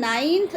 9th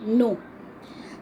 9।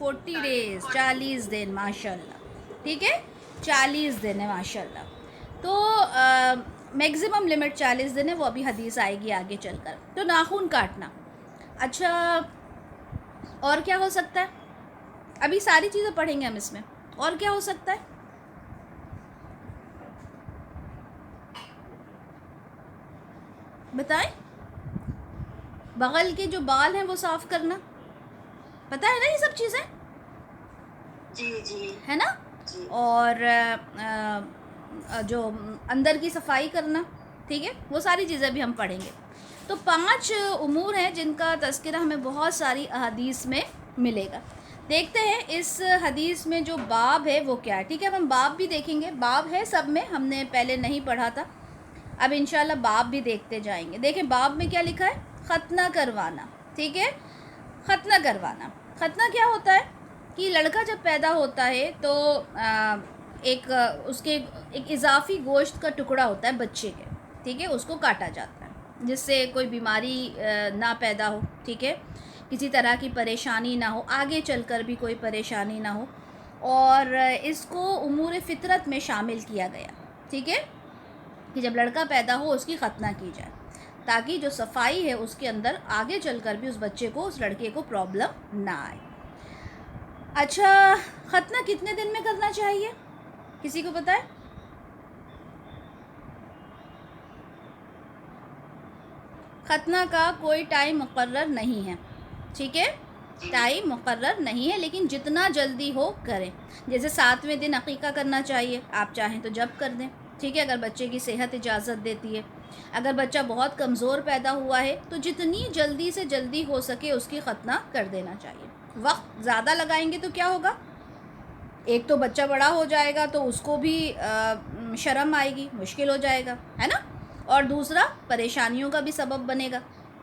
40 days, 40 دن، ماشاء اللہ. ٹھیک ہے، 40 دن ہے ماشاء اللہ. تو میگزیمم لمٹ 40 دن ہے، وہ ابھی حدیث آئے گی آگے چل کر. تو ناخن کاٹنا. اچھا، اور کیا ہو سکتا ہے؟ ابھی ساری چیزیں پڑھیں گے ہم اس میں. اور کیا ہو سکتا ہے؟ بتائیں. بغل کے جو بال ہیں وہ صاف کرنا، پتہ ہے نا یہ سب چیزیں؟ جی جی ہے نا. جی. اور جو اندر کی صفائی کرنا، ٹھیک ہے، وہ ساری چیزیں بھی ہم پڑھیں گے. تو 5 امور ہیں جن کا تذکرہ ہمیں بہت ساری احادیث میں ملے گا. دیکھتے ہیں اس حدیث میں جو باب ہے وہ کیا ہے. ٹھیک ہے، اب ہم باب بھی دیکھیں گے. باب ہے سب میں، ہم نے پہلے نہیں پڑھا تھا، اب انشاءاللہ باب بھی دیکھتے جائیں گے. دیکھیں باب میں کیا لکھا ہے. ختنہ کروانا. ٹھیک ہے، ختنہ کروانا. ختنہ کیا ہوتا ہے کہ لڑکا جب پیدا ہوتا ہے تو ایک اس کے ایک اضافی گوشت کا ٹکڑا ہوتا ہے بچے کے. ٹھیک ہے، اس کو کاٹا جاتا ہے جس سے کوئی بیماری نہ پیدا ہو. ٹھیک ہے، کسی طرح کی پریشانی نہ ہو، آگے چل کر بھی کوئی پریشانی نہ ہو. اور اس کو امور فطرت میں شامل کیا گیا. ٹھیک ہے، کہ جب لڑکا پیدا ہو اس کی ختنہ کی جائے تاکہ جو صفائی ہے اس کے اندر آگے چل کر بھی اس بچے کو، اس لڑکے کو پرابلم نہ آئے. اچھا، ختنہ کتنے دن میں کرنا چاہیے؟ کسی کو پتہ ہے؟ ختنہ کا کوئی ٹائم مقرر نہیں ہے. ٹھیک ہے، ٹائم مقرر نہیں ہے، لیکن جتنا جلدی ہو کریں. جیسے 7ویں دن عقیقہ کرنا چاہیے، آپ چاہیں تو جب کر دیں. ٹھیک ہے، اگر بچے کی صحت اجازت دیتی ہے. اگر بچہ بہت کمزور پیدا ہوا ہے تو جتنی جلدی سے جلدی ہو سکے اس کی ختنہ کر دینا چاہیے. وقت زیادہ لگائیں گے تو کیا ہوگا؟ ایک تو بچہ بڑا ہو جائے گا تو اس کو بھی شرم آئے گی، مشکل ہو جائے گا، ہے نا. اور دوسرا پریشانیوں کا بھی سبب بنے گا.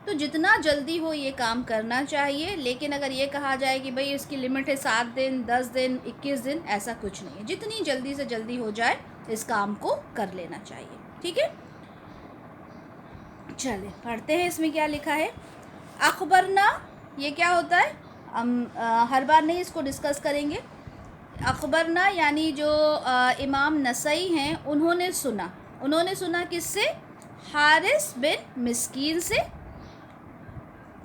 تو جتنا جلدی ہو یہ کام کرنا چاہیے. لیکن اگر یہ کہا جائے کہ بھئی اس کی لمٹ ہے 7 دن، 10 دن، 21 دن، ایسا کچھ نہیں ہے. جتنی جلدی سے جلدی ہو جائے اس کام کو کر لینا چاہیے. ٹھیک ہے، چلیں پڑھتے ہیں اس میں کیا لکھا ہے. اخبرنا، یہ کیا ہوتا ہے؟ ہم ہر بار نہیں اس کو ڈسکس کریں گے. اخبرنا یعنی جو امام نسائی ہیں انہوں نے سنا. انہوں نے سنا کس سے؟ حارث بن مسکین سے.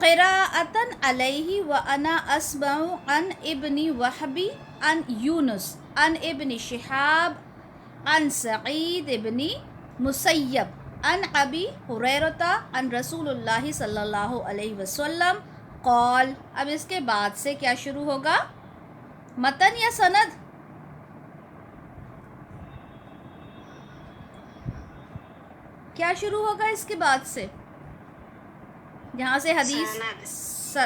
قراءتن علیہ وانا اسمع عن ابن وحبی عن یونس عن ابن شہاب عن سعید ابن مسیب عن ابی ہریرہ عن رسول اللہ صلی اللہ علیہ وسلم قال. اب اس کے بعد سے کیا شروع ہوگا؟ متن یا سند؟ کیا شروع ہوگا اس کے بعد سے؟ جہاں سے حدیث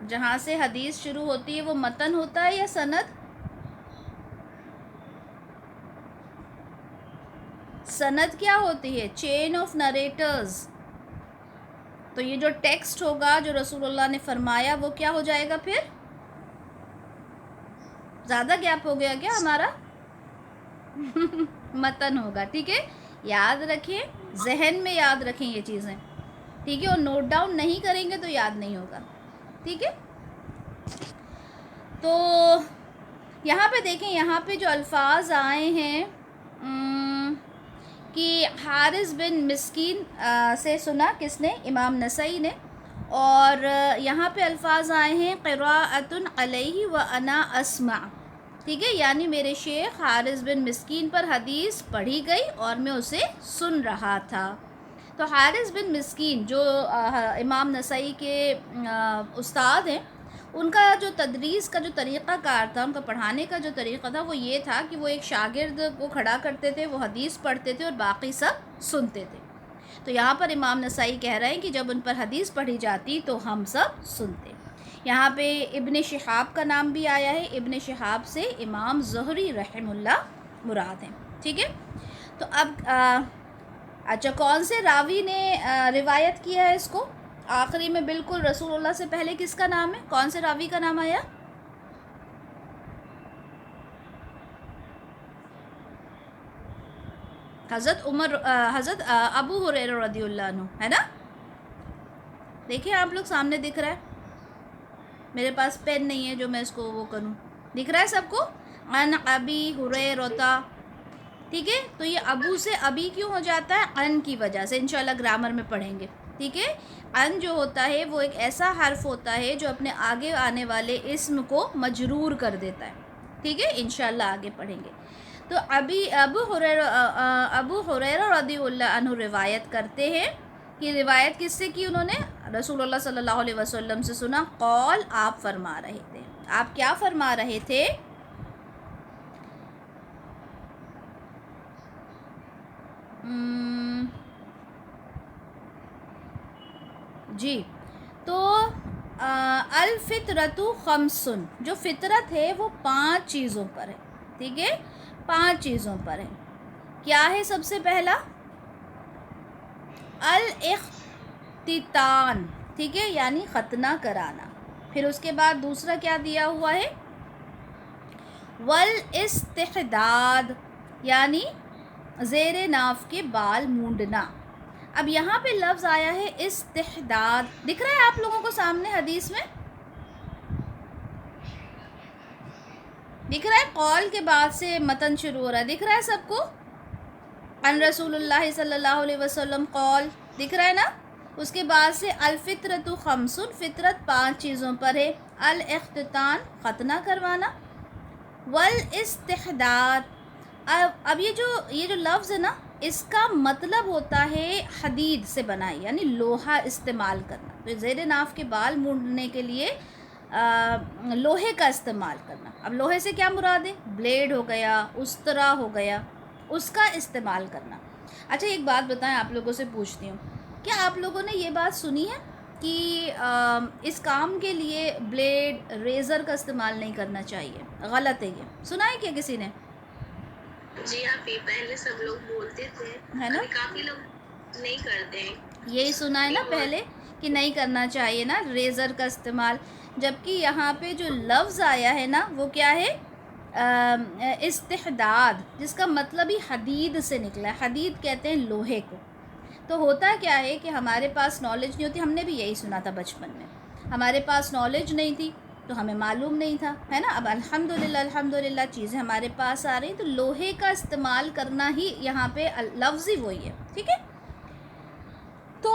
جہاں سے حدیث شروع ہوتی ہے وہ متن ہوتا ہے یا سند؟ سند کیا ہوتی ہے؟ Chain of narrators. تو یہ جو ٹیکسٹ ہوگا جو رسول اللہ نے فرمایا وہ کیا ہو جائے گا پھر؟ زیادہ گیپ ہو گیا کیا ہمارا؟ متن ہوگا. ٹھیک ہے، یاد رکھیں، ذہن میں یاد رکھیں یہ چیزیں. ٹھیک ہے، اور نوٹ ڈاؤن نہیں کریں گے تو یاد نہیں ہوگا. ٹھیک ہے، تو یہاں پہ دیکھیں، یہاں پہ جو الفاظ آئے ہیں کہ حارث بن مسکین سے سنا، کس نے؟ امام نسائی نے. اور یہاں پہ الفاظ آئے ہیں قراءۃ علیہ وانا اسمع. ٹھیک ہے، یعنی میرے شیخ حارث بن مسکین پر حدیث پڑھی گئی اور میں اسے سن رہا تھا. تو حارث بن مسکین جو امام نسائی کے استاد ہیں، ان کا جو تدریس کا جو طریقہ کار تھا، ان کا پڑھانے کا جو طریقہ تھا وہ یہ تھا کہ وہ ایک شاگرد کو کھڑا کرتے تھے، وہ حدیث پڑھتے تھے اور باقی سب سنتے تھے. تو یہاں پر امام نسائی کہہ رہے ہیں کہ جب ان پر حدیث پڑھی جاتی تو ہم سب سنتے. یہاں پہ ابن شہاب کا نام بھی آیا ہے. ابن شہاب سے امام زہری رحمہ اللہ مراد ہیں. ٹھیک ہے، تو اب اچھا، کون سے راوی نے روایت کیا ہے اس کو؟ آخری میں بالکل رسول اللہ سے پہلے کس کا نام ہے؟ کون سے راوی کا نام آیا؟ حضرت ابو ہریرہ رضی اللہ عنہ، ہے نا. دیکھیں آپ لوگ، سامنے دکھ رہا ہے میرے پاس پین نہیں ہے جو میں اس کو وہ کروں. دکھ رہا ہے سب کو؟ ان ابی ہریرہ. ٹھیک ہے، تو یہ ابو سے ابی کیوں ہو جاتا ہے؟ ان کی وجہ سے. انشاءاللہ گرامر میں پڑھیں گے. ٹھیک ہے، ان جو ہوتا ہے وہ ایک ایسا حرف ہوتا ہے جو اپنے آگے آنے والے اسم کو مجرور کر دیتا ہے. ٹھیک ہے، انشاءاللہ آگے پڑھیں گے. تو ابو ہریرہ رضی اللہ عنہ روایت کرتے ہیں. یہ روایت کس سے کی انہوں نے؟ رسول اللہ صلی اللہ علیہ وسلم سے سنا. قول، آپ فرما رہے تھے. آپ کیا فرما رہے تھے؟ جی، تو الفطرۃ خمسن، جو فطرت ہے وہ 5 چیزوں پر ہے. ٹھیک ہے، 5 چیزوں پر ہے. کیا ہے سب سے پہلا؟ الاختتان. ٹھیک ہے، یعنی ختنہ کرانا. پھر اس کے بعد دوسرا کیا دیا ہوا ہے؟ والاستحداد، یعنی زیر ناف کے بال مونڈنا. اب یہاں پہ لفظ آیا ہے استحداد. دکھ رہا ہے آپ لوگوں کو سامنے حدیث میں؟ دکھ رہا ہے؟ قول کے بعد سے متن شروع ہو رہا ہے. دکھ رہا ہے سب کو؟ ان رسول اللہ صلی اللہ علیہ وسلم قول. دکھ رہا ہے نا؟ اس کے بعد سے الفطرۃ خمسن، فطرت 5 چیزوں پر ہے. الاختتان، ختنہ کروانا. والاستحداد، اب یہ جو لفظ ہے نا، اس کا مطلب ہوتا ہے حدید سے بنائی، یعنی لوہا استعمال کرنا. تو زیر ناف کے بال مونڈنے کے لیے لوہے کا استعمال کرنا. اب لوہے سے کیا مراد ہے؟ بلیڈ ہو گیا، استرا ہو گیا، اس کا استعمال کرنا. اچھا ایک بات بتائیں، آپ لوگوں سے پوچھتی ہوں، کیا آپ لوگوں نے یہ بات سنی ہے کہ اس کام کے لیے بلیڈ، ریزر کا استعمال نہیں کرنا چاہیے؟ غلط ہے یہ. سنا ہے کیا کسی نے؟ جی آپ ہی پہلے سب لوگ بولتے تھے، ہے نا؟ ابھی کافی لوگ نہیں کرتے ہیں. یہی سنا ہے نا پہلے کہ نہیں کرنا چاہیے نا ریزر کا استعمال. جبکہ یہاں پہ جو لفظ آیا ہے نا وہ کیا ہے؟ استحداد، جس کا مطلب ہی حدید سے نکلا ہے. حدید کہتے ہیں لوہے کو. تو ہوتا کیا ہے کہ ہمارے پاس نالج نہیں ہوتی. ہم نے بھی یہی سنا تھا بچپن میں. ہمارے پاس نالج نہیں تھی تو ہمیں معلوم نہیں تھا، ہے نا. اب الحمدللہ چیزیں ہمارے پاس آ رہی، تو لوہے کا استعمال کرنا ہی یہاں پہ لفظ ہی وہی ہے. ٹھیک ہے، تو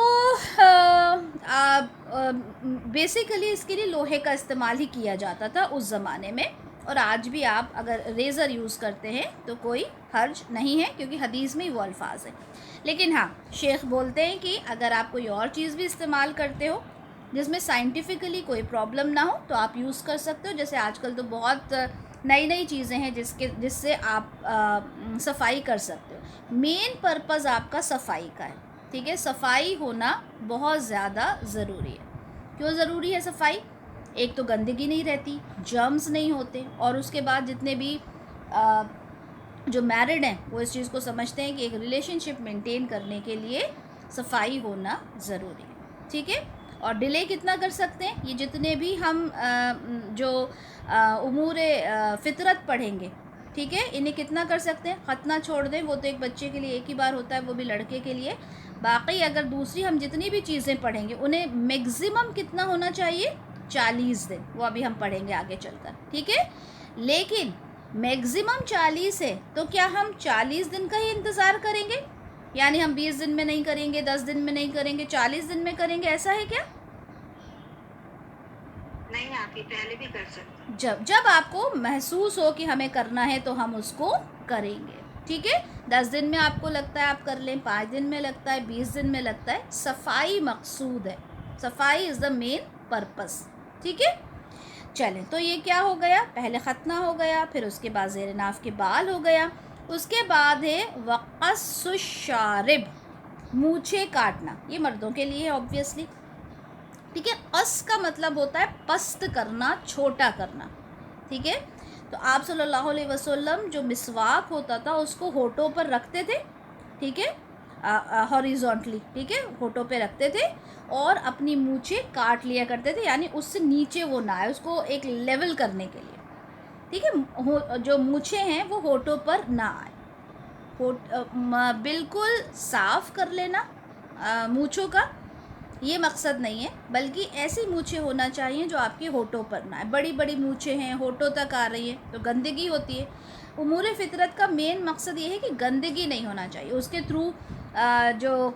بیسیکلی اس کے لیے لوہے کا استعمال ہی کیا جاتا تھا اس زمانے میں. اور آج بھی آپ اگر ریزر یوز کرتے ہیں تو کوئی حرج نہیں ہے، کیونکہ حدیث میں ہی وہ الفاظ ہیں. لیکن ہاں، شیخ بولتے ہیں کہ اگر آپ کوئی اور چیز بھی استعمال کرتے ہو جس میں سائنٹیفکلی کوئی پرابلم نہ ہو تو آپ یوز کر سکتے ہو. جیسے آج کل تو بہت نئی چیزیں ہیں جس سے آپ صفائی کر سکتے ہو. مین پرپز آپ کا صفائی کا ہے. ٹھیک ہے، صفائی ہونا بہت زیادہ ضروری ہے. کیوں ضروری ہے صفائی؟ ایک تو گندگی نہیں رہتی، جرمز نہیں ہوتے، اور اس کے بعد جتنے بھی جو میرڈ ہیں وہ اس چیز کو سمجھتے ہیں کہ ایک ریلیشن شپ مینٹین کرنے کے لیے صفائی ہونا ضروری ہے. ٹھیک ہے، اور ڈیلے کتنا کر سکتے ہیں؟ یہ جتنے بھی ہم جو امور فطرت پڑھیں گے، ٹھیک ہے، انہیں کتنا کر سکتے ہیں؟ ختنہ چھوڑ دیں، وہ تو ایک بچے کے لیے ایک ہی بار ہوتا ہے، وہ بھی لڑکے کے لیے. باقی اگر دوسری ہم جتنی بھی چیزیں پڑھیں گے انہیں میگزیمم کتنا ہونا چاہیے؟ 40 دن. وہ ابھی ہم پڑھیں گے آگے چل کر. ٹھیک ہے، لیکن میگزیمم 40 ہے تو کیا ہم 40 دن کا ہی انتظار کریں گے؟ یعنی ہم 20 دن میں نہیں کریں گے، 10 دن میں نہیں کریں گے، 40 دن میں کریں گے، ایسا ہے کیا؟ نہیں، آپ ہی پہلے بھی کر سکتے. جب آپ کو محسوس ہو کہ ہمیں کرنا ہے تو ہم اس کو کریں گے. ٹھیک ہے، 10 دن میں آپ کو لگتا ہے آپ کر لیں، 5 دن میں لگتا ہے، 20 دن میں لگتا ہے. صفائی مقصود ہے. صفائی از دا مین پرپس. ٹھیک ہے، چلیں. تو یہ کیا ہو گیا؟ پہلے ختنہ ہو گیا، پھر اس کے بعد زیر ناف کے بال ہو گیا. اس کے بعد ہے وقص الشارب، مونچھیں کاٹنا. یہ مردوں کے لیے ہے آبویسلی. ٹھیک ہے، قص کا مطلب ہوتا ہے پست کرنا، چھوٹا کرنا. ٹھیک ہے، تو آپ صلی اللہ علیہ وسلم جو مسواک ہوتا تھا اس کو ہونٹوں پر رکھتے تھے. ٹھیک ہے، ہاریزونٹلی. ٹھیک ہے، ہونٹوں پہ رکھتے تھے اور اپنی مونچھیں کاٹ لیا کرتے تھے، یعنی اس سے نیچے وہ نہ آئے، اس کو ایک لیول کرنے کے لیے. ٹھیک ہے، جو مونچھیں ہیں وہ ہونٹوں پر نہ آئے. بالکل صاف کر لینا مونچھوں کا. یہ مقصد نہیں ہے، بلکہ ایسی مونچھیں ہونا چاہیے جو آپ کے ہونٹوں پر نہ آئے۔ بڑی بڑی مونچھیں ہیں، ہونٹوں تک آ رہی ہیں تو گندگی ہوتی ہے۔ امور فطرت کا مین مقصد یہ ہے کہ گندگی نہیں ہونا چاہیے، اس کے تھرو جو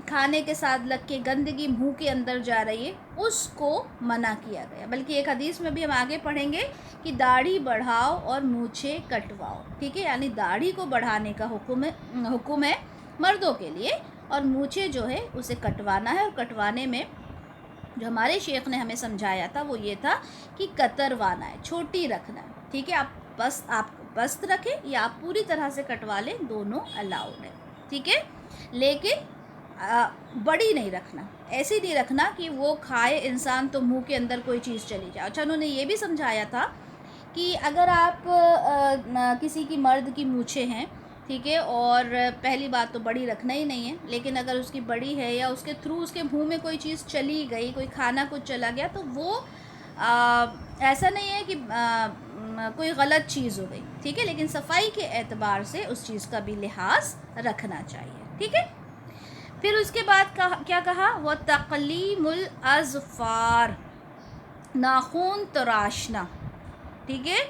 کھانے کے ساتھ لگ کے گندگی منہ کے اندر جا رہی ہے اس کو منع کیا گیا۔ بلکہ ایک حدیث میں بھی ہم آگے پڑھیں گے کہ داڑھی بڑھاؤ اور مونچھیں کٹواؤ، ٹھیک ہے، یعنی داڑھی کو بڑھانے کا حکم ہے مردوں کے لیے، اور مونچھیں جو ہے اسے کٹوانا ہے، اور کٹوانے میں جو ہمارے شیخ نے ہمیں سمجھایا تھا وہ یہ تھا کہ کتروانا ہے، چھوٹی رکھنا ہے، ٹھیک ہے، آپ بست رکھیں یا آپ پوری طرح سے کٹوا لیں، دونوں الاؤڈ ہے، ٹھیک ہے، لیکن بڑی نہیں رکھنا، ایسی نہیں رکھنا کہ وہ کھائے انسان تو منہ کے اندر کوئی چیز چلی جائے۔ اچھا، انہوں نے یہ بھی سمجھایا تھا کہ اگر آپ کسی کی مرد کی مونچھیں ہیں، ٹھیک ہے، اور پہلی بات تو بڑی رکھنا ہی نہیں ہے، لیکن اگر اس کی بڑی ہے یا اس کے تھرو اس کے منہ میں کوئی چیز چلی گئی، کوئی کھانا کچھ چلا گیا، تو وہ ایسا نہیں ہے کہ کوئی غلط چیز ہو گئی، ٹھیک ہے، لیکن صفائی کے اعتبار سے اس چیز کا بھی لحاظ رکھنا چاہیے، ٹھیک ہے۔ پھر اس کے بعد کیا کہا؟ وَتَقْلِيمُ الْأَظْفَارِ، ناخون تراشنا، ٹھیک ہے،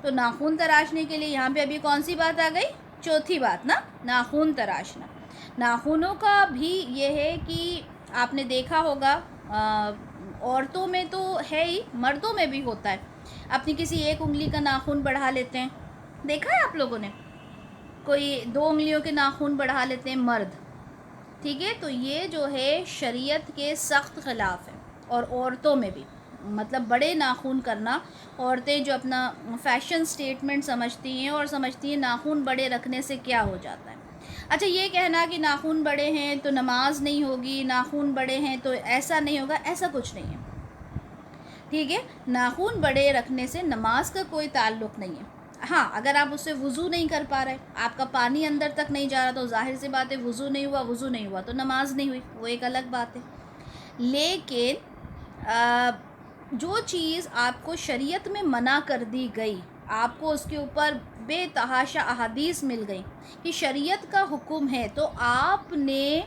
تو ناخون تراشنے کے لیے یہاں پہ ابھی کون سی بات آ گئی؟ چوتھی بات نا، ناخون تراشنا۔ ناخونوں کا بھی یہ ہے کہ آپ نے دیکھا ہوگا عورتوں میں تو ہے ہی، مردوں میں بھی ہوتا ہے، اپنی کسی ایک انگلی کا ناخون بڑھا لیتے ہیں، دیکھا ہے آپ لوگوں نے؟ کوئی 2 انگلیوں کے ناخون بڑھا لیتے ہیں مرد، ٹھیک ہے، تو یہ جو ہے شریعت کے سخت خلاف ہے، اور عورتوں میں بھی، مطلب بڑے ناخون کرنا، عورتیں جو اپنا فیشن سٹیٹمنٹ سمجھتی ہیں اور سمجھتی ہیں ناخون بڑے رکھنے سے کیا ہو جاتا ہے۔ اچھا، یہ کہنا کہ ناخون بڑے ہیں تو نماز نہیں ہوگی، ناخون بڑے ہیں تو ایسا نہیں ہوگا، ایسا کچھ نہیں ہے، ٹھیک ہے، ناخون بڑے رکھنے سے نماز کا کوئی تعلق نہیں ہے۔ ہاں، اگر آپ اس سے وضو نہیں کر پا رہے، آپ کا پانی اندر تک نہیں جا رہا، تو ظاہر سی بات ہے وضو نہیں ہوا تو نماز نہیں ہوئی، وہ ایک الگ بات ہے۔ لیکن جو چیز آپ کو شریعت میں منع کر دی گئی، آپ کو اس کے اوپر بے تحاشا احادیث مل گئی کہ شریعت کا حکم ہے، تو آپ نے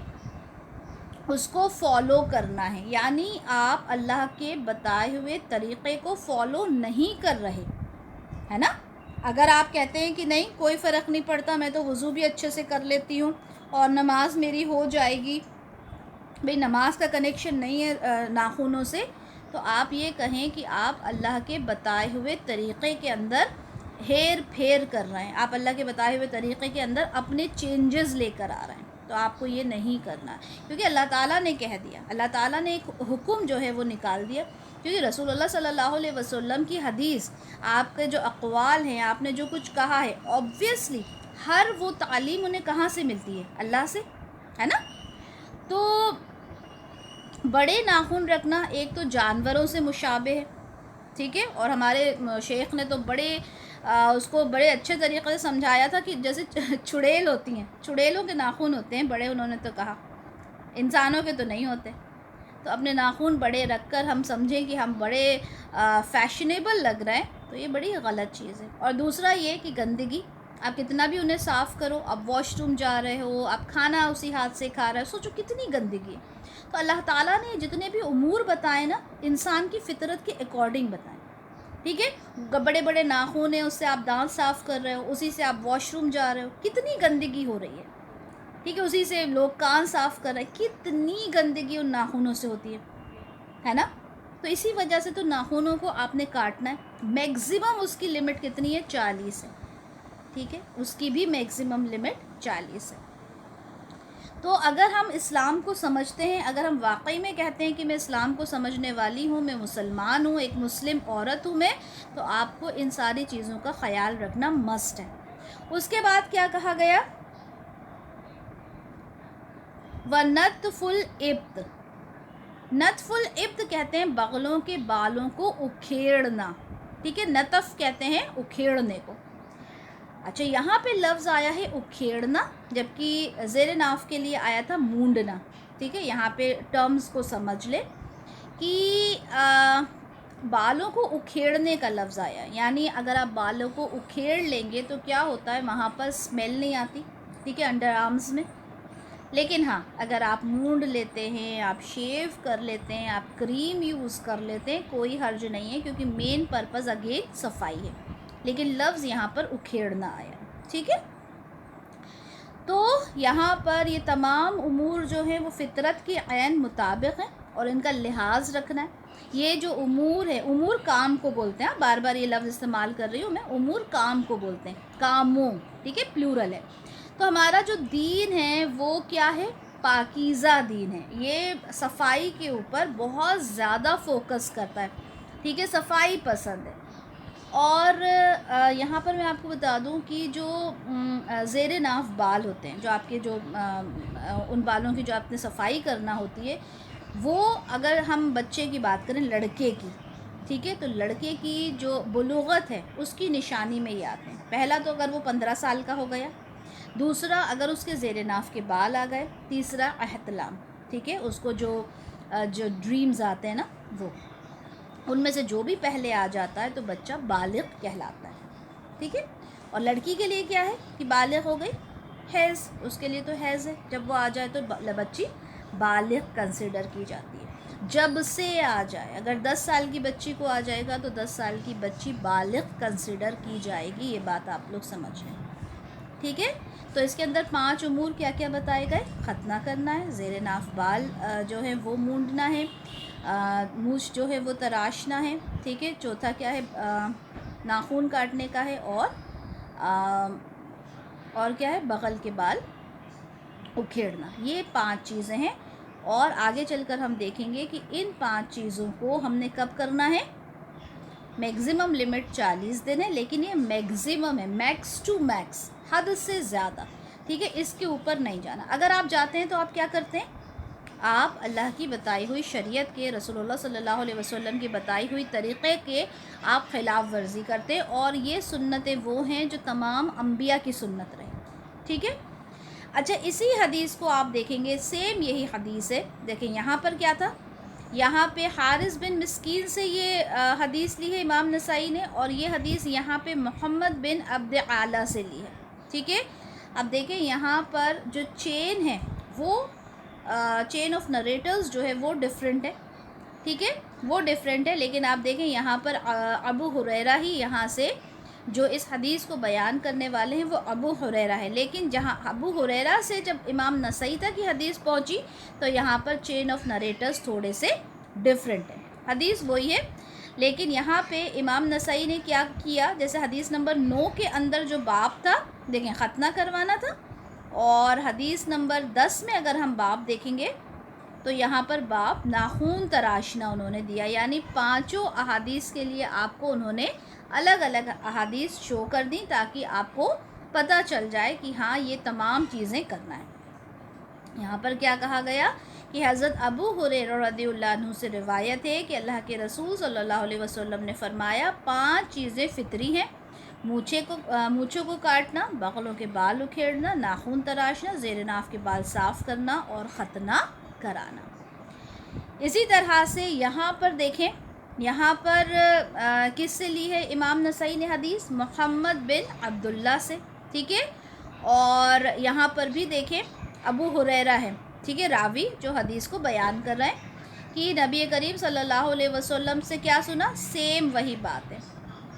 اس کو فالو کرنا ہے، یعنی آپ اللہ کے بتائے ہوئے طریقے کو فالو نہیں کر رہے، ہے نا۔ اگر آپ کہتے ہیں کہ نہیں کوئی فرق نہیں پڑتا، میں تو وضو بھی اچھے سے کر لیتی ہوں اور نماز میری ہو جائے گی، بھئی نماز کا کنیکشن نہیں ہے ناخونوں سے، تو آپ یہ کہیں کہ آپ اللہ کے بتائے ہوئے طریقے کے اندر ہیر پھیر کر رہے ہیں، آپ اللہ کے بتائے ہوئے طریقے کے اندر اپنے چینجز لے کر آ رہے ہیں، تو آپ کو یہ نہیں کرنا، کیونکہ اللہ تعالیٰ نے کہہ دیا، اللہ تعالیٰ نے ایک حکم جو ہے وہ نکال دیا، کیونکہ رسول اللہ صلی اللہ علیہ وسلم کی حدیث، آپ کے جو اقوال ہیں، آپ نے جو کچھ کہا ہے، obviously ہر وہ تعلیم انہیں کہاں سے ملتی ہے؟ اللہ سے، ہے نا۔ تو بڑے ناخن رکھنا ایک تو جانوروں سے مشابہ ہے، ٹھیک ہے، اور ہمارے شیخ نے تو اس کو بڑے اچھے طریقے سے سمجھایا تھا کہ جیسے چڑیل ہوتی ہیں، چڑیلوں کے ناخن ہوتے ہیں بڑے، انہوں نے تو کہا انسانوں کے تو نہیں ہوتے، تو اپنے ناخن بڑے رکھ کر ہم سمجھیں کہ ہم بڑے فیشنیبل لگ رہے ہیں، تو یہ بڑی غلط چیز ہے۔ اور دوسرا یہ کہ گندگی، آپ کتنا بھی انہیں صاف کرو، آپ واش روم جا رہے ہو، آپ کھانا اسی ہاتھ سے کھا رہے ہو، سوچو کتنی گندگی ہے۔ تو اللہ تعالیٰ نے جتنے بھی امور بتائے نا، انسان کی فطرت کے اکارڈنگ بتائیں، ٹھیک ہے، بڑے بڑے ناخن ہیں، اس سے آپ دانت صاف کر رہے ہو، اسی سے آپ واش روم جا رہے ہو، کتنی گندگی ہو رہی ہے، ٹھیک ہے، اسی سے لوگ کان صاف کر رہے ہیں، کتنی گندگی ان ناخنوں سے ہوتی ہے نا۔ تو اسی وجہ سے تو ناخنوں کو آپ نے کاٹنا ہے، میکزیمم اس کی لمٹ کتنی ہے؟ 40 ہے، ٹھیک ہے، اس کی بھی میکزیمم لمٹ 40 ہے۔ تو اگر ہم اسلام کو سمجھتے ہیں، اگر ہم واقعی میں کہتے ہیں کہ میں اسلام کو سمجھنے والی ہوں، میں مسلمان ہوں، ایک مسلم عورت ہوں میں، تو آپ کو ان ساری چیزوں کا خیال رکھنا مسٹ ہے۔ اس کے بعد کیا کہا گیا؟ وَنَتْفُ الْإِبْطِ، نتف الابط کہتے ہیں بغلوں کے بالوں کو اکھیڑنا، ٹھیک ہے، نتف کہتے ہیں اکھیڑنے کو۔ اچھا، یہاں پہ لفظ آیا ہے اکھیڑنا، جبکہ زیر ناف کے لیے آیا تھا مونڈنا، ٹھیک ہے، یہاں پہ ٹرمز کو سمجھ لے کہ بالوں کو اکھیڑنے کا لفظ آیا، یعنی اگر آپ بالوں کو اکھیڑ لیں گے تو کیا ہوتا ہے، وہاں پر اسمیل نہیں آتی، ٹھیک ہے، انڈر آرمز میں، لیکن ہاں اگر آپ مونڈ لیتے ہیں، آپ شیو کر لیتے ہیں، آپ کریم یوز کر لیتے ہیں، کوئی حرج نہیں ہے، کیونکہ مین پرپز اگین صفائی ہے، لیکن لفظ یہاں پر اکھیڑنا آیا، ٹھیک ہے۔ تو یہاں پر یہ تمام امور جو ہیں وہ فطرت کی عین مطابق ہیں اور ان کا لحاظ رکھنا ہے۔ یہ جو امور ہے، امور کام کو بولتے ہیں، بار بار یہ لفظ استعمال کر رہی ہوں میں، امور کام کو بولتے ہیں، کاموں، ٹھیک ہے، پلورل ہے۔ تو ہمارا جو دین ہے وہ کیا ہے؟ پاکیزہ دین ہے، یہ صفائی کے اوپر بہت زیادہ فوکس کرتا ہے، ٹھیک ہے، صفائی پسند ہے۔ اور یہاں پر میں آپ کو بتا دوں کہ جو زیر ناف بال ہوتے ہیں، جو آپ کے جو ان بالوں کی جو آپ نے صفائی کرنا ہوتی ہے، وہ اگر ہم بچے کی بات کریں، لڑکے کی، ٹھیک ہے، تو لڑکے کی جو بلوغت ہے اس کی نشانی میں یہ آتے ہیں۔ پہلا تو اگر وہ 15 سال کا ہو گیا، دوسرا اگر اس کے زیر ناف کے بال آ گئے، تیسرا احتلام، ٹھیک ہے، اس کو جو ڈریمز آتے ہیں نا، وہ ان میں سے جو بھی پہلے آ جاتا ہے تو بچہ بالغ کہلاتا ہے، ٹھیک ہے۔ اور لڑکی کے لیے کیا ہے کہ بالغ ہو گئی، حیض، اس کے لیے تو حیض ہے، جب وہ آ جائے تو بچی بالغ کنسیڈر کی جاتی ہے۔ جب سے آ جائے، اگر 10 سال کی بچی کو آ جائے گا تو 10 سال کی بچی بالغ کنسیڈر کی جائے گی، یہ بات آپ لوگ سمجھ لیں، ٹھیک ہے۔ تو اس کے اندر 5 امور کیا کیا بتائے گئے؟ ختنہ کرنا ہے، زیر ناف بال جو ہے وہ مونڈنا ہے، مونچھ جو ہے وہ تراشنا ہے، ٹھیک ہے، چوتھا کیا ہے؟ ناخون کاٹنے کا ہے، اور کیا ہے؟ بغل کے بال اکھیڑنا۔ یہ 5 چیزیں ہیں، اور آگے چل کر ہم دیکھیں گے کہ ان 5 چیزوں کو ہم نے کب کرنا ہے۔ میگزیمم لمٹ 40 دن ہے، لیکن یہ میگزیمم ہے، میکس ٹو میکس، حد سے زیادہ، ٹھیک ہے، اس کے اوپر نہیں جانا۔ اگر آپ جاتے ہیں تو آپ کیا کرتے ہیں؟ آپ اللہ کی بتائی ہوئی شریعت کے، رسول اللہ صلی اللہ علیہ وسلم کی بتائی ہوئی طریقے کے آپ خلاف ورزی کرتے ہیں، اور یہ سنتیں وہ ہیں جو تمام انبیاء کی سنت رہی، ٹھیک ہے۔ اچھا، اسی حدیث کو آپ دیکھیں گے، سیم یہی حدیث ہے، دیکھیں یہاں پر کیا تھا، یہاں پہ حارث بن مسکین سے یہ حدیث لی ہے امام نسائی نے، اور یہ حدیث یہاں پہ محمد بن عبد اعلیٰ سے لی ہے، ٹھیک ہے۔ اب دیکھیں یہاں پر جو چین ہے وہ چین آف نریٹرز جو ہے وہ ڈیفرنٹ ہے، ٹھیک ہے، وہ ڈیفرنٹ ہے، لیکن آپ دیکھیں یہاں پر ابو ہریرہ ہی یہاں سے جو اس حدیث کو بیان کرنے والے ہیں وہ ابو ہریرہ ہے، لیکن جہاں ابو ہریرہ سے جب امام نسائی تک یہ حدیث پہنچی تو یہاں پر چین آف نریٹرز تھوڑے سے ڈیفرنٹ ہے، حدیث وہی ہے، لیکن یہاں پہ امام نسائی نے کیا کیا، جیسے حدیث نمبر 9 کے اندر جو باب تھا، دیکھیں ختنہ کروانا تھا، اور حدیث نمبر 10 میں اگر ہم باب دیکھیں گے تو یہاں پر باب ناخون تراشنا انہوں نے دیا، یعنی 5 احادیث کے لیے آپ کو انہوں نے الگ الگ احادیث شو کر دیں تاکہ آپ کو پتہ چل جائے کہ ہاں یہ تمام چیزیں کرنا ہے۔ یہاں پر کیا کہا گیا کہ حضرت ابو ہریرہ رضی اللہ عنہ سے روایت ہے کہ اللہ کے رسول صلی اللہ علیہ وسلم نے فرمایا 5 چیزیں فطری ہیں، مونچھوں کو کاٹنا، بغلوں کے بال اکھیڑنا، ناخون تراشنا، زیر ناف کے بال صاف کرنا، اور ختنہ کرانا۔ اسی طرح سے یہاں پر دیکھیں، یہاں پر کس سے لی ہے امام نسائی نے حدیث؟ محمد بن عبداللہ سے، ٹھیک ہے، اور یہاں پر بھی دیکھیں ابو ہریرہ ہے، ٹھیک ہے، راوی جو حدیث کو بیان کر رہے ہیں کہ نبی کریم صلی اللہ علیہ وسلم سے کیا سنا، سیم وہی بات ہے،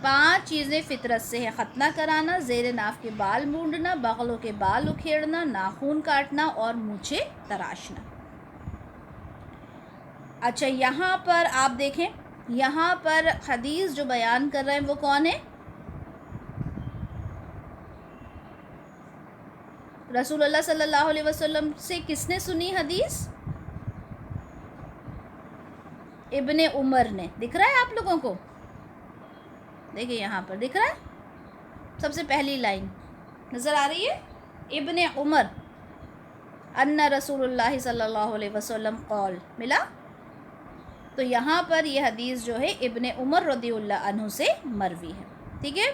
5 چیزیں فطرت سے ہے، ختنہ کرانا، زیر ناف کے بال مونڈنا، بغلوں کے بال اکھیڑنا، ناخون کاٹنا، اور مونچھیں تراشنا۔ اچھا، یہاں پر آپ دیکھیں، یہاں پر حدیث جو بیان کر رہے ہیں وہ کون ہے؟ رسول اللہ صلی اللہ علیہ وسلم سے کس نے سنی حدیث؟ ابن عمر نے، دکھ رہا ہے آپ لوگوں کو؟ دیکھیں یہاں پر دکھ رہا ہے، سب سے پہلی لائن نظر آ رہی ہے، ابن عمر ان رسول اللہ صلی اللہ علیہ وسلم قال، ملا؟ تو یہاں پر یہ حدیث جو ہے ابن عمر رضی اللہ عنہ سے مروی ہے، ٹھیک ہے۔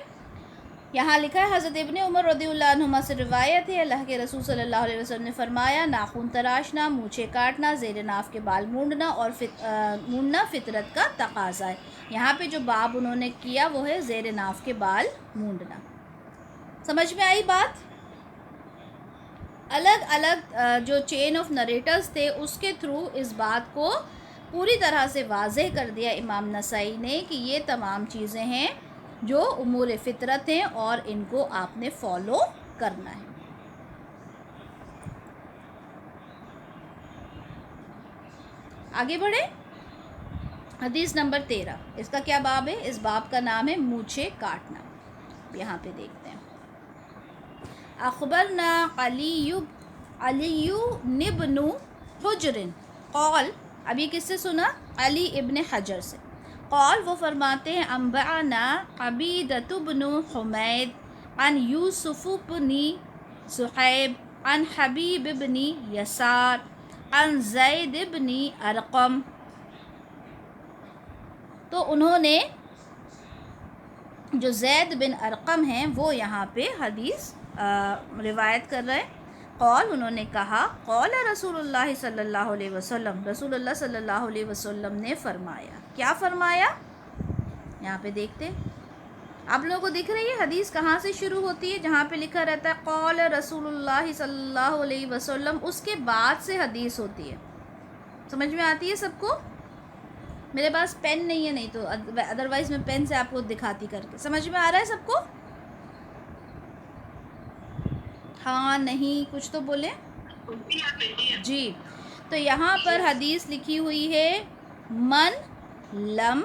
یہاں لکھا ہے حضرت ابن عمر رضی اللہ عنہما سے روایت ہے، اللہ کے رسول صلی اللہ علیہ وسلم نے فرمایا ناخون تراشنا، مونچھیں کاٹنا، زیر ناف کے بال مونڈنا اور مونڈنا فطرت کا تقاضا ہے۔ یہاں پہ جو باب انہوں نے کیا وہ ہے زیر ناف کے بال مونڈنا۔ سمجھ میں آئی بات؟ الگ الگ جو چین آف نریٹرز تھے اس کے تھرو اس بات کو پوری طرح سے واضح کر دیا امام نسائی نے کہ یہ تمام چیزیں ہیں جو امور فطرت ہیں اور ان کو آپ نے فالو کرنا ہے. آگے بڑھیں. حدیث نمبر 13. اس کا کیا باب ہے؟ اس باب کا نام ہے مونچھیں کاٹنا. یہاں پہ دیکھتے ہیں. اخبرنا علی بن حجر قال. اب یہ کس سے سنا؟ علی ابن حجر سے. قال وہ فرماتے ہیں انبأنا عبیدۃ بن حمید عن یوسف بن صہیب عن حبیب بن یسار عن زید بن ارقم. تو انہوں نے جو زید بن ارقم ہیں وہ یہاں پہ حدیث روایت کر رہے ہیں. قول انہوں نے کہا قول رسول اللہ صلی اللہ علیہ وسلم، رسول اللہ صلی اللہ علیہ وسلم نے فرمایا. کیا فرمایا؟ یہاں پہ دیکھتے ہیں. آپ لوگوں کو دکھ رہی ہے حدیث کہاں سے شروع ہوتی ہے؟ جہاں پہ لکھا رہتا ہے قول رسول اللہ صلی اللہ علیہ وسلم، اس کے بعد سے حدیث ہوتی ہے. سمجھ میں آتی ہے سب کو؟ میرے پاس پین نہیں ہے، نہیں تو ادروائز میں پین سے آپ کو دکھاتی کر کے. سمجھ میں آ رہا ہے سب کو؟ ہاں نہیں کچھ تو بولیں. جی تو یہاں پر حدیث لکھی ہوئی ہے من لم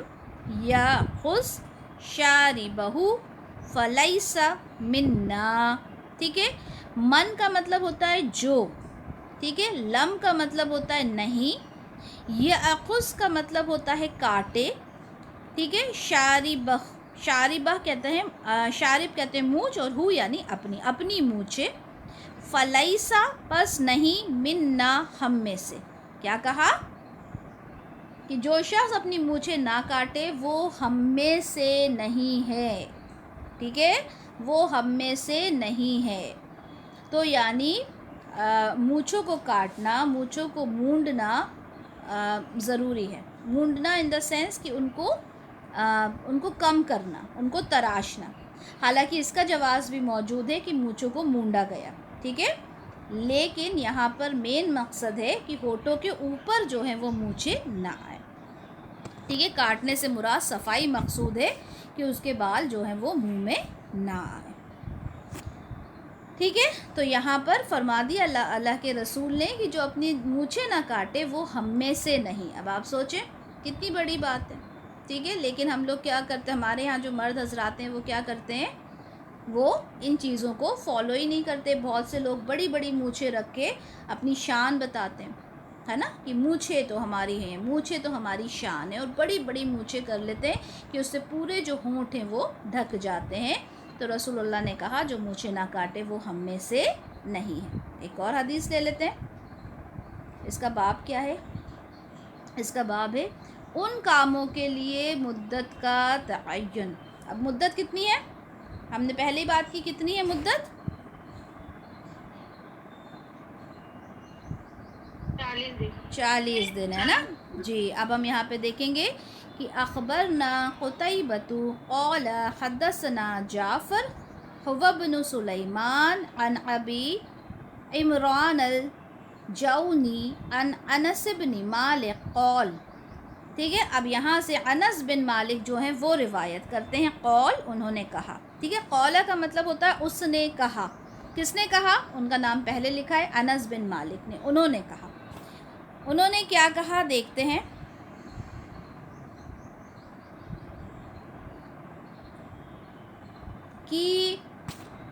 یاخذ شاربہ فلیس منا. ٹھیک ہے. من کا مطلب ہوتا ہے جو، ٹھیک ہے. لم کا مطلب ہوتا ہے نہیں. یاخذ کا مطلب ہوتا ہے کاٹے، ٹھیک ہے. شاربہ کہتے ہیں، شارب کہتے ہیں مونچھ، اور ہو یعنی اپنی مونچھے. فلیسا پس نہیں، منا ہم میں سے. کیا کہا؟ کہ جو شخص اپنی مونچھیں نہ کاٹے وہ ہم میں سے نہیں ہے. ٹھیک ہے، وہ ہم میں سے نہیں ہے. تو یعنی مونچھوں کو کاٹنا، مونچھوں کو مونڈنا ضروری ہے. مونڈنا ان دا سینس کہ ان کو کم کرنا، ان کو تراشنا. حالانکہ اس کا جواز بھی موجود ہے کہ مونچھوں کو مونڈا گیا، ٹھیک ہے. لیکن یہاں پر مین مقصد ہے کہ ہونٹوں کے اوپر جو ہیں وہ مونچھیں نہ آئیں. ٹھیک ہے. کاٹنے سے مراد صفائی مقصود ہے کہ اس کے بال جو ہیں وہ منہ میں نہ آئیں. ٹھیک ہے. تو یہاں پر فرما دیا اللہ کے رسول نے کہ جو اپنی مونچھیں نہ کاٹے وہ ہم میں سے نہیں. اب آپ سوچیں کتنی بڑی بات ہے. ٹھیک ہے. لیکن ہم لوگ کیا کرتے ہیں، ہمارے ہاں جو مرد حضرات ہیں وہ کیا کرتے ہیں، وہ ان چیزوں کو فالو ہی نہیں کرتے. بہت سے لوگ بڑی بڑی مونچھیں رکھ کے اپنی شان بتاتے ہیں، ہے نا، کہ مونچھیں تو ہماری ہیں، مونچھیں تو ہماری شان ہے، اور بڑی بڑی مونچھیں کر لیتے ہیں کہ اس سے پورے جو ہونٹ ہیں وہ ڈھک جاتے ہیں. تو رسول اللہ نے کہا جو مونچھیں نہ کاٹے وہ ہم میں سے نہیں ہے. ایک اور حدیث لے لیتے ہیں. اس کا باب کیا ہے؟ اس کا باب ہے ان کاموں کے لیے مدت کا تعین. اب مدت کتنی ہے؟ ہم نے پہلے ہی بات کی، کتنی ہے مدت؟ 40 دن ہے نا. جی اب ہم یہاں پہ دیکھیں گے کہ اخبرنا قتیبۃ قال حدثنا جعفر هو بن سلیمان عن ابی عمران الجونی عن انس بن مالک قال. ٹھیک ہے. اب یہاں سے انس بن مالک جو ہیں وہ روایت کرتے ہیں قول، انہوں نے کہا. ٹھیک ہے. قولہ کا مطلب ہوتا ہے اس نے کہا. کس نے کہا؟ ان کا نام پہلے لکھا ہے انس بن مالک نے. انہوں نے کہا. انہوں نے کیا کہا دیکھتے ہیں. کہ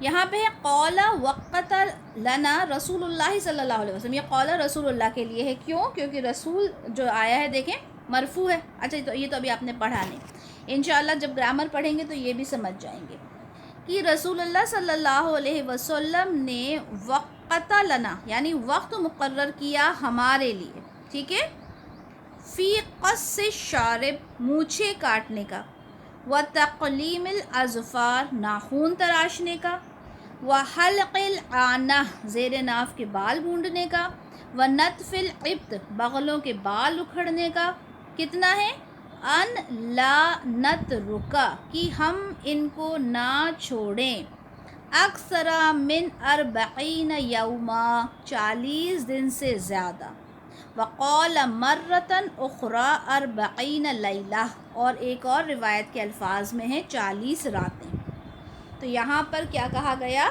یہاں پہ قول وقت لنا رسول اللہ صلی اللہ علیہ وسلم. یہ قول رسول اللہ کے لیے ہے. کیوں؟ کیونکہ رسول جو آیا ہے دیکھیں مرفوع ہے. اچھا تو یہ تو ابھی آپ نے پڑھا نہیں. انشاءاللہ جب گرامر پڑھیں گے تو یہ بھی سمجھ جائیں گے کہ رسول اللہ صلی اللہ علیہ وسلم نے وقت لنا یعنی وقت مقرر کیا ہمارے لیے. ٹھیک ہے. فی قص الشارب مونچھیں کاٹنے کا، وتقلیم الاظفار ناخون تراشنے کا، وحلق العنہ زیر ناف کے بال بونڈنے کا، ونتف الابط بغلوں کے بال اکھڑنے کا. کتنا ہے؟ ان لا نترکا کہ ہم ان کو نہ چھوڑیں، اکثر من 40 یوما 40 دن سے زیادہ، وقال مرتن اخرى 40 لیلہ، اور ایک اور روایت کے الفاظ میں ہیں 40 راتیں۔ تو یہاں پر کیا کہا گیا؟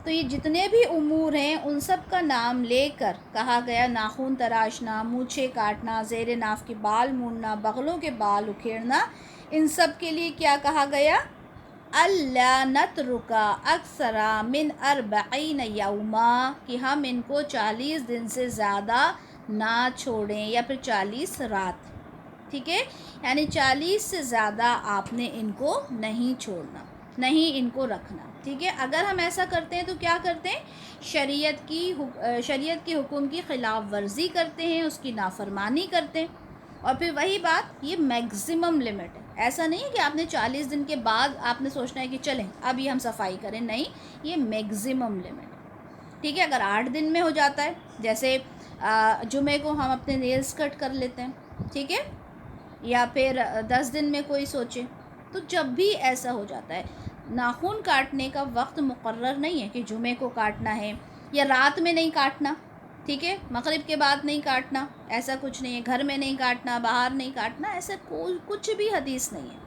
تو یہ جتنے بھی امور ہیں ان سب کا نام لے کر کہا گیا، ناخن تراشنا، مونچھیں کاٹنا، زیر ناف کے بال مونڈنا، بغلوں کے بال اکھیڑنا، ان سب کے لیے کیا کہا گیا؟ اللہ نترکا اکثر من 40 یوما، کہ ہم ان کو 40 دن سے زیادہ نہ چھوڑیں، یا پھر 40 رات، ٹھیک ہے؟ یعنی 40 سے زیادہ آپ نے ان کو نہیں چھوڑنا، نہیں ان کو رکھنا، ٹھیک ہے؟ اگر ہم ایسا کرتے ہیں تو کیا کرتے ہیں؟ شریعت کی حکم کی خلاف ورزی کرتے ہیں، اس کی نافرمانی کرتے ہیں۔ اور پھر وہی بات، یہ میگزیمم لمٹ ہے، ایسا نہیں ہے کہ آپ نے 40 دن کے بعد آپ نے سوچنا ہے کہ چلیں اب یہ ہم صفائی کریں، نہیں، یہ میگزیمم لمٹ ہے، ٹھیک ہے؟ اگر 8 دن میں ہو جاتا ہے، جیسے جمعے کو ہم اپنے نیلز کٹ کر لیتے ہیں، ٹھیک ہے؟ یا پھر 10 دن میں کوئی سوچے، تو جب بھی ایسا ہو جاتا ہے، ناخن کاٹنے کا وقت مقرر نہیں ہے کہ جمعے کو کاٹنا ہے یا رات میں نہیں کاٹنا، ٹھیک ہے؟ مغرب کے بعد نہیں کاٹنا، ایسا کچھ نہیں ہے، گھر میں نہیں کاٹنا، باہر نہیں کاٹنا، ایسا کچھ بھی حدیث نہیں ہے۔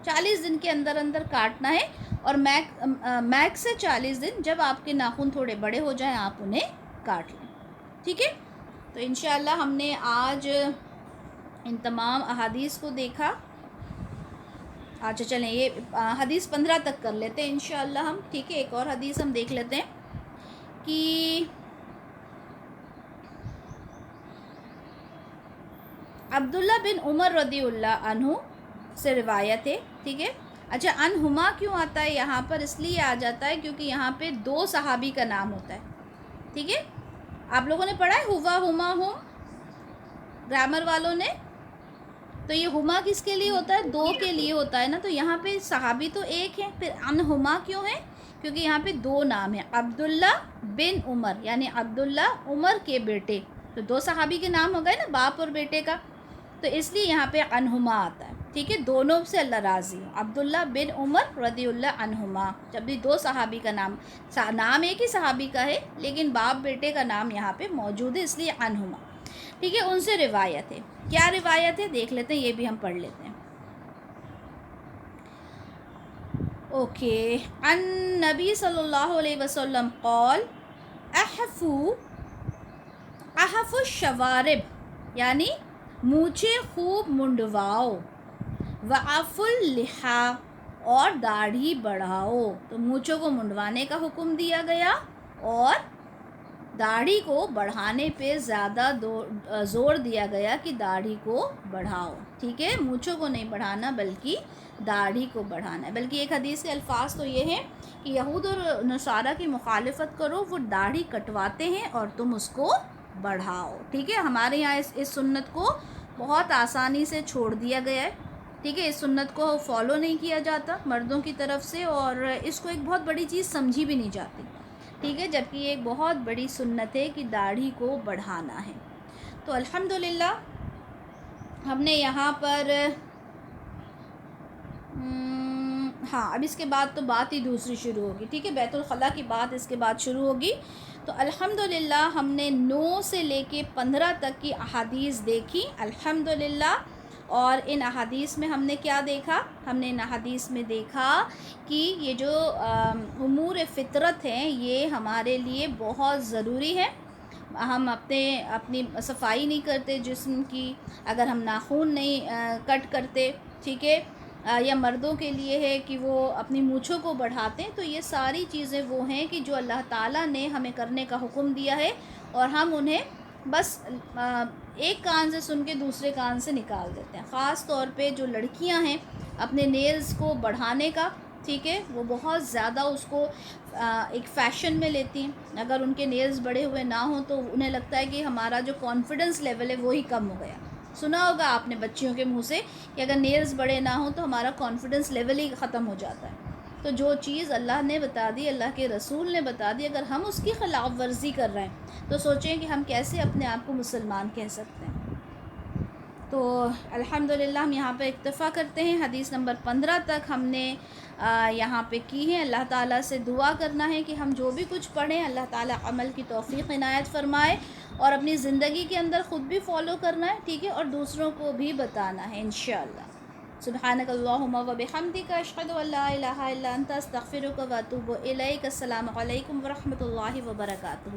40 دن کے اندر اندر کاٹنا ہے، اور میکس سے 40 دن، جب آپ کے ناخن تھوڑے بڑے ہو جائیں آپ انہیں کاٹ لیں، ٹھیک ہے؟ تو انشاءاللہ ہم نے آج ان تمام احادیث کو دیکھا۔ اچھا چلیں یہ حدیث 15 تک کر لیتے ہیں انشاءاللہ ہم، ٹھیک ہے؟ ایک اور حدیث ہم دیکھ لیتے ہیں کہ عبداللہ بن عمر رضی اللہ عنہ سے روایت ہے، ٹھیک ہے؟ اچھا عنہما کیوں آتا ہے یہاں پر؟ اس لیے آ جاتا ہے کیونکہ یہاں پہ 2 صحابی کا نام ہوتا ہے، ٹھیک ہے؟ آپ لوگوں نے پڑھا ہے ہوا ہما ہم، گرامر والوں نے؟ تو یہ ہما کس کے لیے ہوتا ہے؟ 2 کے لیے ہوتا ہے نا، تو یہاں پہ صحابی تو ایک ہے، پھر عنہما کیوں ہے؟ کیونکہ یہاں پہ 2 نام ہیں، عبداللہ بن عمر، یعنی عبداللہ عمر کے بیٹے، تو 2 صحابی کے نام ہو گئے نا، باپ اور بیٹے کا، تو اس لیے یہاں پہ عنہما آتا ہے، ٹھیک ہے؟ دونوں سے اللہ راضی ہوں، عبداللہ بن عمر رضی اللہ عنہما، جب بھی 2 صحابی کا نام ایک ہی صحابی کا ہے لیکن باپ بیٹے کا نام یہاں پہ موجود ہے، اس لیے عنہما، ٹھیک ہے؟ ان سے روایت ہے، کیا روایت ہے دیکھ لیتے ہیں، یہ بھی ہم پڑھ لیتے ہیں۔ اوکے، عن نبی صلی اللہ علیہ وسلم قال احفو الشوارب، یعنی مونچھیں خوب منڈواؤ، وعف اللحا، اور داڑھی بڑھاؤ، تو مونچھوں کو منڈوانے کا حکم دیا گیا اور داڑھی کو بڑھانے پہ زیادہ زور دیا گیا کہ داڑھی کو بڑھاؤ، ٹھیک ہے؟ مونچھوں کو نہیں بڑھانا بلکہ داڑھی کو بڑھانا ہے، بلکہ ایک حدیث کے الفاظ تو یہ ہیں کہ یہود اور نصارہ کی مخالفت کرو، وہ داڑھی کٹواتے ہیں اور تم اس کو بڑھاؤ، ٹھیک ہے؟ ہمارے یہاں اس سنت کو بہت آسانی سے چھوڑ دیا گیا ہے، ٹھیک ہے؟ اس سنت کو فالو نہیں کیا جاتا مردوں کی طرف سے، اور اس کو ایک بہت بڑی چیز سمجھی بھی نہیں جاتی، ٹھیک ہے؟ جبکہ یہ ایک بہت بڑی سنت ہے کہ داڑھی کو بڑھانا ہے۔ تو الحمدللہ ہم نے یہاں پر ہاں، اب اس کے بعد تو بات ہی دوسری شروع ہوگی، ٹھیک ہے؟ بیت الخلاء کی بات اس کے بعد شروع ہوگی۔ تو الحمدللہ ہم نے 9 سے لے کے 15 تک کی احادیث دیکھی الحمدللہ، اور ان احادیث میں ہم نے کیا دیکھا؟ ہم نے ان احادیث میں دیکھا کہ یہ جو امور فطرت ہیں یہ ہمارے لیے بہت ضروری ہے۔ ہم اپنی صفائی نہیں کرتے جسم کی، اگر ہم ناخن نہیں کٹ کرتے، ٹھیک ہے؟ یا مردوں کے لیے ہے کہ وہ اپنی مونچھوں کو بڑھاتے ہیں، تو یہ ساری چیزیں وہ ہیں کہ جو اللہ تعالیٰ نے ہمیں کرنے کا حکم دیا ہے، اور ہم انہیں بس ایک کان سے سن کے دوسرے کان سے نکال دیتے ہیں۔ خاص طور پہ جو لڑکیاں ہیں اپنے نیلز کو بڑھانے کا، ٹھیک ہے، وہ بہت زیادہ اس کو ایک فیشن میں لیتی ہیں، اگر ان کے نیلز بڑے ہوئے نہ ہوں تو انہیں لگتا ہے کہ ہمارا جو کانفیڈنس لیول ہے وہی کم ہو گیا۔ سنا ہوگا آپ نے بچیوں کے منہ سے کہ اگر نیلز بڑے نہ ہوں تو ہمارا کانفیڈنس لیول ہی ختم ہو جاتا ہے۔ تو جو چیز اللہ نے بتا دی، اللہ کے رسول نے بتا دی، اگر ہم اس کی خلاف ورزی کر رہے ہیں تو سوچیں کہ ہم کیسے اپنے آپ کو مسلمان کہہ سکتے ہیں۔ تو الحمدللہ ہم یہاں پہ اکتفا کرتے ہیں، حدیث نمبر 15 تک ہم نے یہاں پہ کی ہیں. اللہ تعالیٰ سے دعا کرنا ہے کہ ہم جو بھی کچھ پڑھیں اللہ تعالیٰ عمل کی توفیق عنایت فرمائے، اور اپنی زندگی کے اندر خود بھی فالو کرنا ہے، ٹھیک ہے، اور دوسروں کو بھی بتانا ہے انشاءاللہ. سبحانک اللہم و بحمدک اشہد ان لا الہ الا انت استغفرک و اتوب الیک. السلام علیکم ورحمۃ اللہ وبرکاتہ.